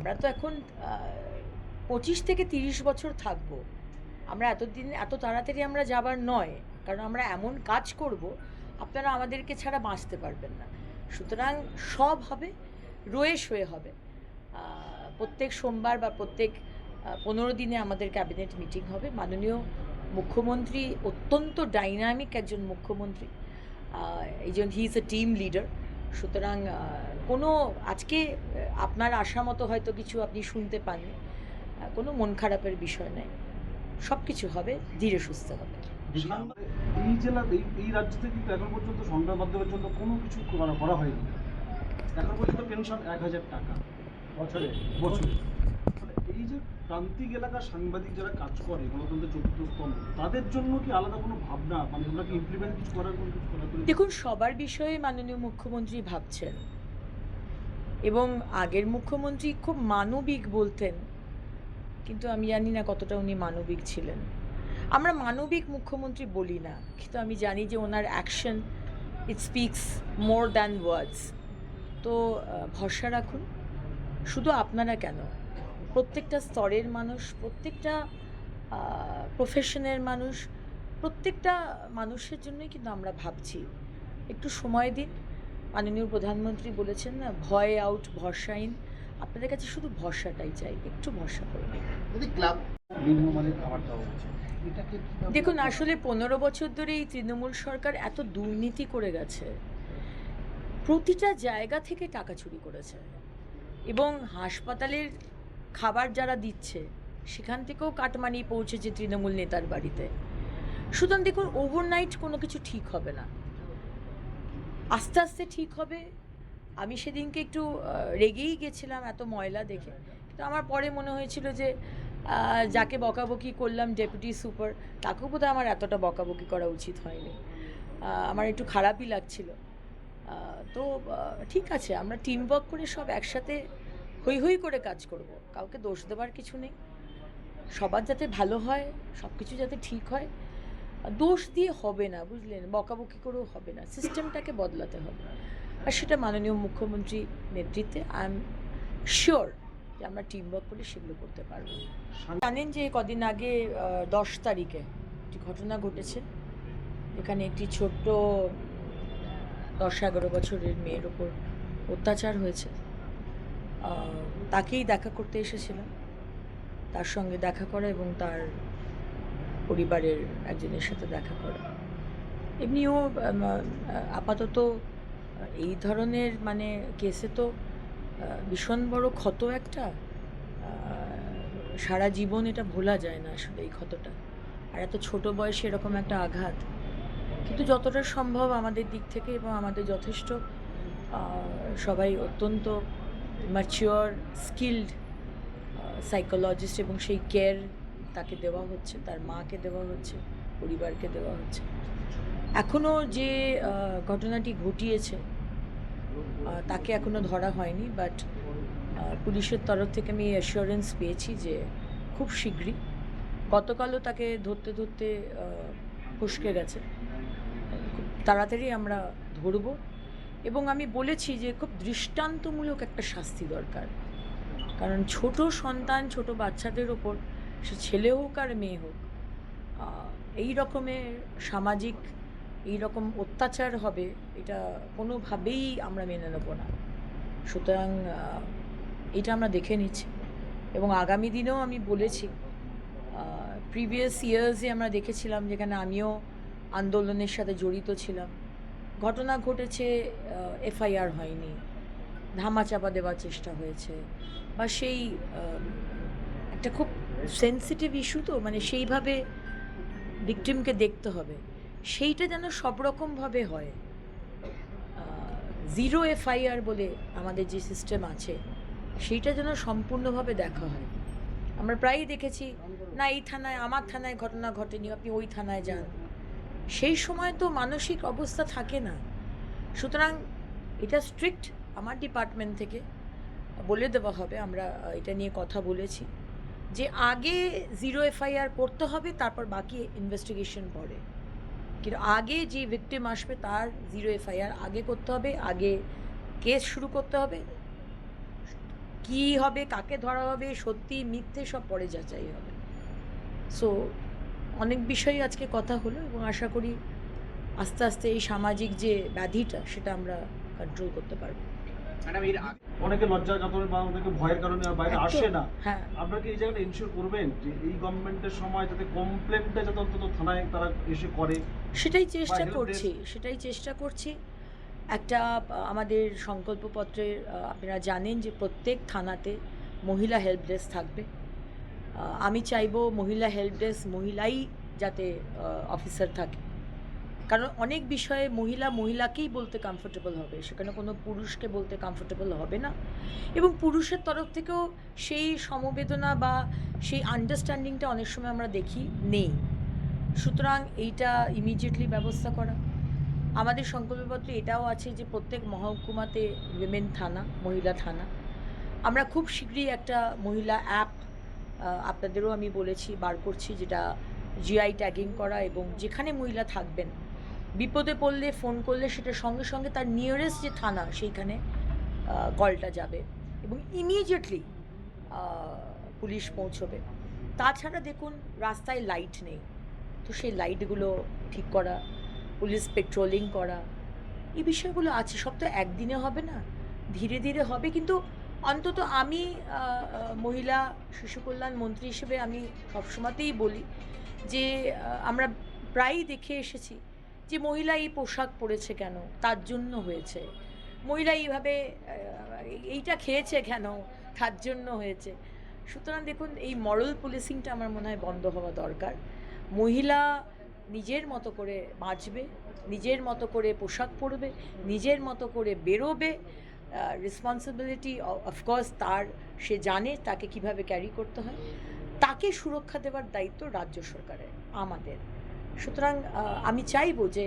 আমরা তো এখন 25 থেকে 30 বছর থাকবো। আমরা এত তাড়াতাড়ি আমরা যাবার নয়, কারণ আমরা এমন কাজ করব আপনারা আমাদেরকে ছাড়া বাঁচতে পারবেন না। সুতরাং সব হবে, রয়ে সয়ে হবে। প্রত্যেক সোমবার বা প্রত্যেক 15 দিনে আমাদের ক্যাবিনেট মিটিং হবে। মাননীয় মুখ্যমন্ত্রী অত্যন্ত ডাইনামিক একজন মুখ্যমন্ত্রী, এই জন্য he is a team leader. সুতরাং কোনো আজকে আপনার আশা মতো হয়তো কিছু আপনি শুনতে পাননি, কোনো মন খারাপের বিষয় নেই। সব কিছু হবে, ধীরে সুস্থে হবে। এই জেলা এই রাজ্য থেকে কিন্তু এখন পর্যন্ত সংবাদ মাধ্যমের জন্য কোনো কিছু করা হয়নি। এখন পর্যন্ত পেনশন 1000 টাকা বছরে। এই যে প্রান্তিক এলাকার সাংবাদিক যারা কাজ করে গণতন্ত্রের চতুর্থ স্তম্ভ, তাদের জন্য কি আলাদা কোনো ভাবনা, মানে ওরা কি ইমপ্লিমেন্ট কিছু করার কোনো কিছু করা? দেখুন, সবার বিষয়ে মাননীয় মুখ্যমন্ত্রী ভাবছেন, এবং আগের মুখ্যমন্ত্রী খুব মানবিক বলতেন, কিন্তু আমি জানি না কতটা উনি মানবিক ছিলেন। আমরা মানবিক মুখ্যমন্ত্রী বলি না, কিন্তু আমি জানি যে ওনার অ্যাকশন ইট স্পিক্স মোর দ্যান ওয়ার্ডস। তো ভরসা রাখুন। শুধু আপনারা কেন, প্রত্যেকটা স্তরের মানুষ, প্রত্যেকটা প্রফেশনের মানুষ, প্রত্যেকটা মানুষের জন্যই কিন্তু আমরা ভাবছি। একটু সময় দিন। মাননীয় প্রধানমন্ত্রী বলেছেন না, ভয় আউট ভরসা ইন। আপনাদের কাছে শুধু ভরসাটাই চাই, একটু ভরসা করুন। দেখুন, আসলে 15 বছর ধরে এই তৃণমূল সরকার এত দুর্নীতি করে গেছে, প্রতিটা জায়গা থেকে টাকা চুরি করেছে, এবং হাসপাতালের খাবার যারা দিচ্ছে সেখান থেকেও কাটমানি পৌঁছেছে তৃণমূল নেতার বাড়িতে। সুতরাং দেখুন, ওভারনাইট কোনো কিছু ঠিক হবে না, আস্তে আস্তে ঠিক হবে। আমি সেদিনকে একটু রেগেই গেছিলাম এত ময়লা দেখে, কিন্তু আমার পরে মনে হয়েছিল যে যাকে বকাবকি করলাম ডেপুটি সুপার, তাকেও বোধহয় আমার এতটা বকাবকি করা উচিত হয়নি। আমার একটু খারাপই লাগছিল। তো ঠিক আছে, আমরা টিম ওয়ার্ক করে সব একসাথে হই হই করে কাজ করব, কাউকে দোষ দেবার কিছু নেই। সবার যাতে ভালো হয়, সব কিছু যাতে ঠিক হয়, দোষ দিয়ে হবে না, বুঝলেন, বকাবকি করেও হবে না, সিস্টেমটাকে বদলাতে হবে। আর সেটা মাননীয় মুখ্যমন্ত্রী নেতৃত্বে আই এম শিওর যে আমরা টিম ওয়ার্ক করে সেগুলো করতে পারবো। জানেন যে কদিন আগে 10 তারিখে একটি ঘটনা ঘটেছে, এখানে একটি ছোট্ট 10-11 বছরের মেয়ের ওপর অত্যাচার হয়েছে। তাকেই দেখা করতে এসেছিলাম, তার সঙ্গে দেখা করা এবং তার পরিবারের একজনের সাথে দেখা করা। এমনিও আপাতত এই ধরনের মানে কেসে তো ভীষণ বড় ক্ষত একটা, সারা জীবন এটা ভোলা যায় না আসলে এই ক্ষতটা, আর এত ছোট বয়সে এরকম একটা আঘাত। কিন্তু যতটা সম্ভব আমাদের দিক থেকে, এবং আমাদের যথেষ্ট সবাই অত্যন্ত ম্যাচিওর স্কিল্ড সাইকোলজিস্ট, এবং সেই কেয়ার তাকে দেওয়া হচ্ছে, তার মাকে দেওয়া হচ্ছে, পরিবারকে দেওয়া হচ্ছে। এখনও যে ঘটনাটি ঘটিয়েছে তাকে এখনও ধরা হয়নি, বাট পুলিশের তরফ থেকে আমি অ্যাসিওরেন্স পেয়েছি যে খুব শীঘ্রই, গতকালও তাকে ধরতে ধরতে ফসকে গেছে, খুব তাড়াতাড়ি আমরা ধরব। এবং আমি বলেছি যে খুব দৃষ্টান্তমূলক একটা শাস্তি দরকার, কারণ ছোট সন্তান, ছোট বাচ্চাদের ওপর, সে ছেলে হোক আর মেয়ে হোক, এই রকমের সামাজিক এই রকম অত্যাচার হবে, এটা কোনোভাবেই আমরা মেনে নেব না। সুতরাং এটা আমরা দেখে নিচ্ছি, এবং আগামী দিনেও আমি বলেছি, প্রিভিয়াস ইয়ার্সে আমরা দেখেছিলাম যেখানে আমিও আন্দোলনের সাথে জড়িত ছিলাম, ঘটনা ঘটেছে, এফআইআর হয়নি, ধামাচাপা দেওয়ার চেষ্টা হয়েছে, বা সেই একটা খুব সেন্সিটিভ ইস্যু, তো মানে সেইভাবে ভিকটিমকে দেখতে হবে, সেইটা যেন সব রকমভাবে হয়। জিরো এফআইআর বলে আমাদের যে সিস্টেম আছে, সেইটা যেন সম্পূর্ণভাবে দেখা হয়। আমরা প্রায়ই দেখেছি, না এই থানায়, আমার থানায় ঘটনা ঘটেনি, আপনি ওই থানায় যান। সেই সময় তো মানসিক অবস্থা থাকে না। সুতরাং এটা স্ট্রিক্ট আমার ডিপার্টমেন্ট থেকে বলে দেওয়া হবে, আমরা এটা নিয়ে কথা বলেছি, যে আগে জিরো এফআইআর করতে হবে, তারপর বাকি ইনভেস্টিগেশন পরে। কিন্তু আগে যে ভিকটিম আসবে তার জিরো এফআইআর আগে করতে হবে, আগে কেস শুরু করতে হবে, কী হবে, কাকে ধরা হবে, সত্যি মিথ্যে সব পরে যাচাই হবে। সো অনেক বিষয়ই আজকে কথা হলো এবং আশা করি আস্তে আস্তে এই সামাজিক যে ব্যাধিটা সেটা আমরা কন্ট্রোল করতে পারবো। ম্যাডাম এর আগে অনেকে লজ্জার কারণে বা অনেকে ভয়ের কারণে আর বাইরে একদম, আসে না। হ্যাঁ। আপনারা কি এই জায়গাটা এনশিওর করবেন যে এই গভর্নমেন্টের সময় যাতে কমপ্লেনটা যাতে অন্তত থানায় তারা এসে করে? সেটাই চেষ্টা help করছি। একটা আমাদের সংকল্পপত্রের আপনারা জানেন যে প্রত্যেক থানাতে মহিলা হেল্প ডেস্ক থাকবে। আমি চাইবো মহিলা হেল্প ডেস্ক মহিলাই যাতে অফিসার থাকে, কারণ অনেক বিষয়ে মহিলাকেই বলতে কমফোর্টেবল হবে, সেখানে কোনো পুরুষকে বলতে কমফোর্টেবল হবে না এবং পুরুষের তরফ থেকেও সেই সমবেদনা বা সেই আন্ডারস্ট্যান্ডিংটা অনেক সময় আমরা দেখি নেই। সুতরাং এইটা ইমিডিয়েটলি ব্যবস্থা করা। আমাদের সংকল্পপত্রে এটাও আছে যে প্রত্যেক মহকুমাতে উইমেন থানা, মহিলা থানা। আমরা খুব শীঘ্রই একটা মহিলা অ্যাপ আপনাদেরও আমি বলেছি বার করছি, যেটা জিআই ট্যাগিং করা, এবং যেখানে মহিলা থাকবেন বিপদে পড়লে ফোন করলে সেটা সঙ্গে সঙ্গে তার নিয়ারেস্ট যে থানা সেইখানে কলটা যাবে এবং ইমিডিয়েটলি পুলিশ পৌঁছবে। তাছাড়া দেখুন রাস্তায় লাইট নেই, তো সেই লাইটগুলো ঠিক করা, পুলিশ পেট্রোলিং করা, এই বিষয়গুলো আছে। সব তো একদিনে হবে না, ধীরে ধীরে হবে। কিন্তু অন্তত আমি মহিলা শিশু কল্যাণ মন্ত্রী হিসেবে আমি সবসময়তেই বলি যে আমরা প্রায়ই দেখে এসেছি যে মহিলা এই পোশাক পরেছে কেন, তার জন্য হয়েছে। মহিলা এইভাবে এইটা খেয়েছে কেন, তার জন্য হয়েছে। সুতরাং দেখুন এই মরাল পুলিশিংটা আমার মনে হয় বন্ধ হওয়া দরকার। মহিলা নিজের মতো করে বাঁচবে, নিজের মতো করে পোশাক পরবে, নিজের মতো করে বেরোবে। রেসপন্সিবিলিটি অফকোর্স তার, সে জানে তাকে কিভাবে ক্যারি করতে হয়। তাকে সুরক্ষা দেওয়ার দায়িত্ব রাজ্য সরকারের, আমাদের। সুতরাং আমি চাইবো যে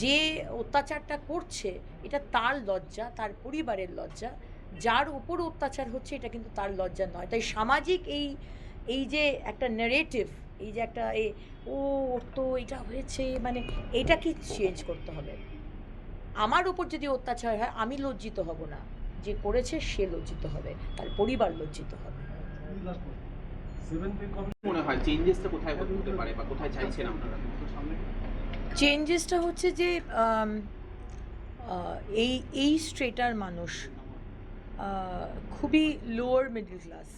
যে অত্যাচারটা করছে এটা তার লজ্জা, তার পরিবারের লজ্জা। যার উপর অত্যাচার হচ্ছে এটা কিন্তু তার লজ্জা নয়। তাই সামাজিক এই যে একটা ন্যারেটিভ, এই যে একটা ওর তো এটা হয়েছে, মানে এটা কি চেঞ্জ করতে হবে। আমার উপর যদি অত্যাচার হয় আমি লজ্জিত হব না, যে করেছে সে লজ্জিত হবে, তার পরিবার লজ্জিত হবে। মনে হয় চেঞ্জেসটা কোথায় হতে পারে বা কোথায় চাইছেন আপনারা? চেঞ্জেসটা হচ্ছে যে এই স্ট্রেটার মানুষ খুবই লোয়ার মিডল ক্লাস,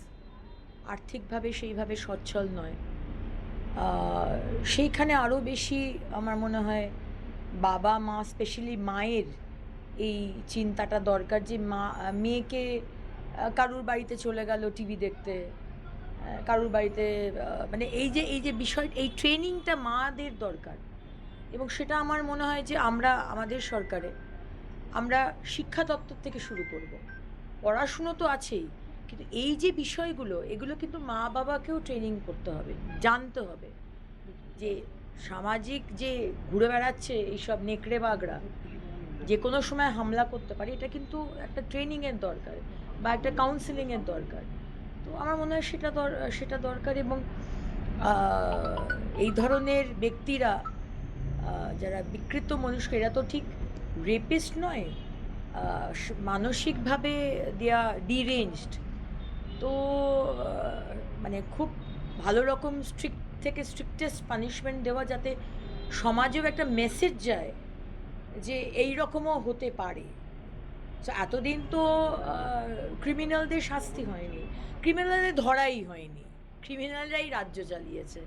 আর্থিকভাবে সেইভাবে সচ্ছল নয়। সেইখানে আরও বেশি আমার মনে হয় বাবা মা, স্পেশালি মায়ের এই চিন্তাটা দরকার যে মেয়েকে কারুর বাড়িতে চলে গেল টিভি দেখতে, কারুর বাড়িতে মানে এই যে বিষয়, এই ট্রেনিংটা মাদের দরকার। এবং সেটা আমার মনে হয় যে আমরা আমাদের সরকারে আমরা শিক্ষা দপ্তর থেকে শুরু করব। পড়াশুনো তো আছেই, কিন্তু এই যে বিষয়গুলো এগুলো কিন্তু মা বাবাকেও ট্রেনিং করতে হবে, জানতে হবে যে সামাজিক যে ঘুরে বেড়াচ্ছে এইসব নেকড়ে বাগড়া যে কোনো সময় হামলা করতে পারে, এটা কিন্তু একটা ট্রেনিংয়ের দরকার বা একটা কাউন্সেলিংয়ের দরকার। তো আমার মনে হয় সেটা দরকার। এবং এই ধরনের ব্যক্তিরা যারা বিকৃত মনুষ্য, এরা তো ঠিক রেপিস্ট নয়, মানসিকভাবে দেয়া ডিরেঞ্জড। তো মানে খুব ভালো রকম স্ট্রিক্টেস্ট পানিশমেন্ট দেওয়া, যাতে সমাজেও একটা মেসেজ যায় যে এই রকমও হতে পারে। সো এতদিন তো ক্রিমিনালদের শাস্তি হয়নি, ক্রিমিনালদের ধরাই হয়নি, ক্রিমিনালরাই রাজ্য চালিয়েছে।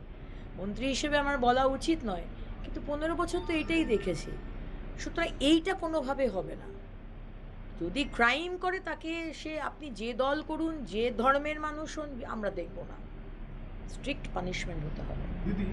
মন্ত্রী হিসেবে আমার বলা উচিত নয়, কিন্তু 15 বছর তো এটাই দেখেছি। সুতরাং এইটা কোনোভাবে হবে না। যদি ক্রাইম করে তাকে আপনি যে দল করুন, যে ধর্মের মানুষ হন, আমরা দেখব না, স্ট্রিক্ট পানিশমেন্ট হতে হবে। দিদি